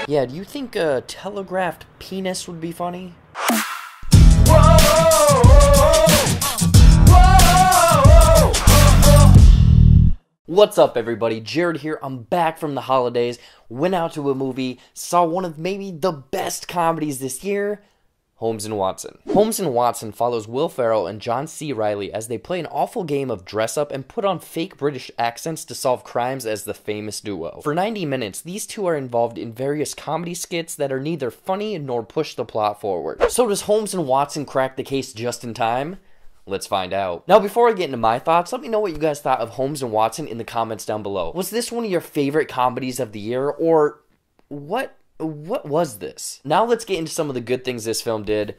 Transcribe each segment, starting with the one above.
Yeah, do you think a telegraphed penis would be funny? What's up, everybody? Jared here. I'm back from the holidays, went out to a movie, saw one of maybe the best comedies this year, Holmes and Watson. Holmes and Watson follows Will Ferrell and John C. Reilly as they play an awful game of dress-up and put on fake British accents to solve crimes as the famous duo. For 90 minutes, these two are involved in various comedy skits that are neither funny nor push the plot forward. So does Holmes and Watson crack the case just in time? Let's find out. Now, before I get into my thoughts, let me know what you guys thought of Holmes and Watson in the comments down below. Was this one of your favorite comedies of the year, or what was this? Now let's get into some of the good things this film did,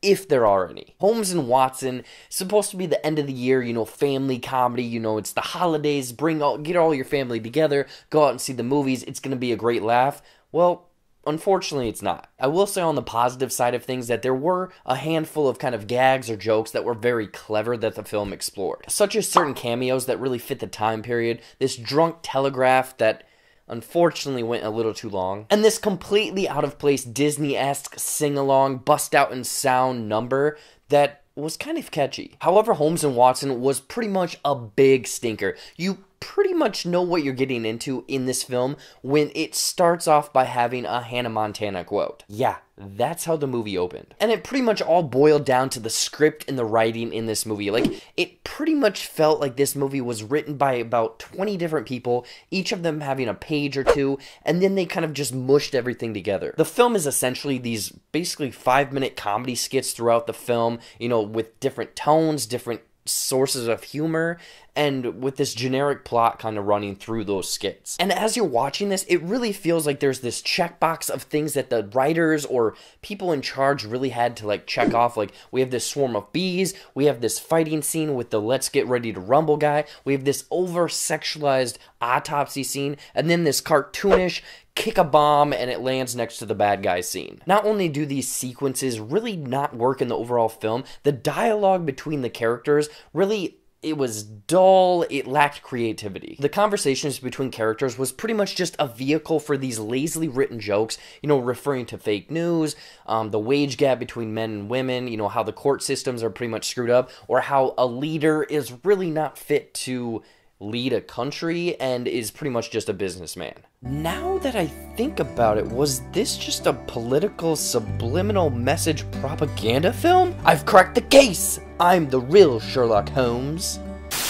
if there are any. Holmes and Watson, supposed to be the end of the year, you know, family comedy, you know, it's the holidays, get all your family together, go out and see the movies, it's gonna be a great laugh. Well, unfortunately, it's not. I will say on the positive side of things that there were a handful of kind of gags or jokes that were very clever that the film explored, such as certain cameos that really fit the time period, this drunk telegraph that unfortunately went a little too long, and this completely out of place Disney-esque sing-along, bust-out-in-sound number that was kind of catchy. However, Holmes and Watson was pretty much a big stinker. You pretty much know what you're getting into in this film when it starts off by having a Hannah Montana quote. Yeah, that's how the movie opened. And it pretty much all boiled down to the script and the writing in this movie. Like, it pretty much felt like this movie was written by about 20 different people, each of them having a page or two, and then they kind of just mushed everything together. The film is essentially these basically 5-minute comedy skits throughout the film, you know, with different tones, different sources of humor, and with this generic plot kind of running through those skits. And as you're watching this, it really feels like there's this checkbox of things that the writers or people in charge really had to like check off. Like, we have this swarm of bees, we have this fighting scene with the let's get ready to rumble guy, we have this over-sexualized autopsy scene, and then this cartoonish kick a bomb and it lands next to the bad guy scene. Not only do these sequences really not work in the overall film, the dialogue between the characters really, it was dull, it lacked creativity. The conversations between characters was pretty much just a vehicle for these lazily written jokes, you know, referring to fake news, the wage gap between men and women, you know, how the court systems are pretty much screwed up, or how a leader is really not fit to lead a country and is pretty much just a businessman. Now that I think about it, was this just a political subliminal message propaganda film? I've cracked the case! I'm the real Sherlock Holmes.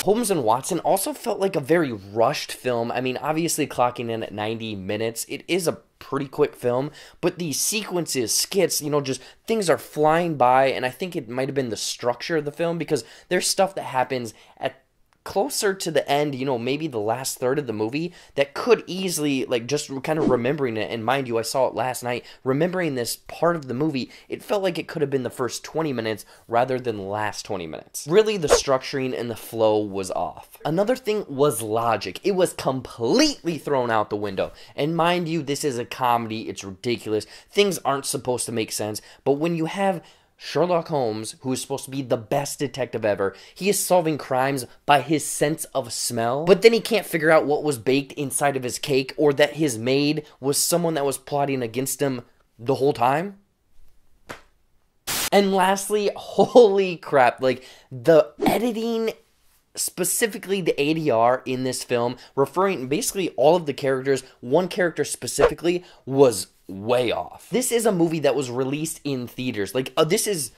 Holmes and Watson also felt like a very rushed film. I mean, obviously clocking in at 90 minutes, it is a pretty quick film, but these sequences, skits, you know, just things are flying by, and I think it might have been the structure of the film, because there's stuff that happens at closer to the end, you know, maybe the last third of the movie, that could easily, like, just kind of remembering it, and mind you, I saw it last night, remembering this part of the movie, it felt like it could have been the first 20 minutes rather than the last 20 minutes. Really, the structuring and the flow was off. Another thing was logic. It was completely thrown out the window. And mind you, this is a comedy, it's ridiculous, things aren't supposed to make sense, but when you have Sherlock Holmes, who is supposed to be the best detective ever, he is solving crimes by his sense of smell, but then he can't figure out what was baked inside of his cake, or that his maid was someone that was plotting against him the whole time. And lastly, holy crap, like, the editing, specifically the ADR in this film, referring basically all of the characters, one character specifically, was way off. This is a movie that was released in theaters. Like, this is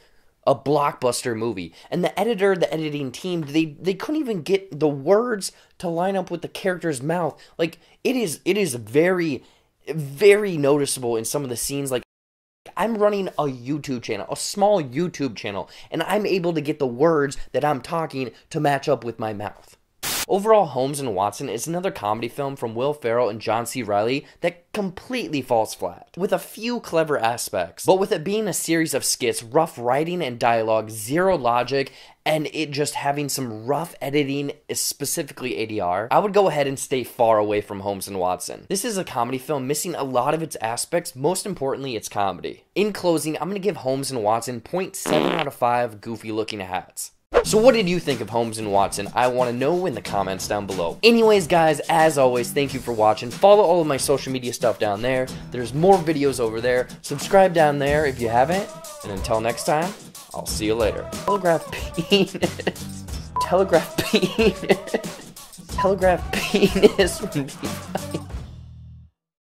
a blockbuster movie. And the editor, the editing team, they couldn't even get the words to line up with the character's mouth. Like, it is very, very noticeable in some of the scenes. Like, I'm running a YouTube channel, a small YouTube channel, and I'm able to get the words that I'm talking to match up with my mouth. Overall, Holmes and Watson is another comedy film from Will Ferrell and John C. Reilly that completely falls flat, with a few clever aspects, but with it being a series of skits, rough writing and dialogue, zero logic, and it just having some rough editing, specifically ADR, I would go ahead and stay far away from Holmes and Watson. This is a comedy film missing a lot of its aspects, most importantly, its comedy. In closing, I'm going to give Holmes and Watson 0.7 out of 5 goofy looking hats. So what did you think of Holmes and Watson? I want to know in the comments down below. Anyways, guys, as always, thank you for watching. Follow all of my social media stuff down there. There's more videos over there. Subscribe down there if you haven't. And until next time, I'll see you later. Telegraph penis. Telegraph penis. Telegraph penis would be funny.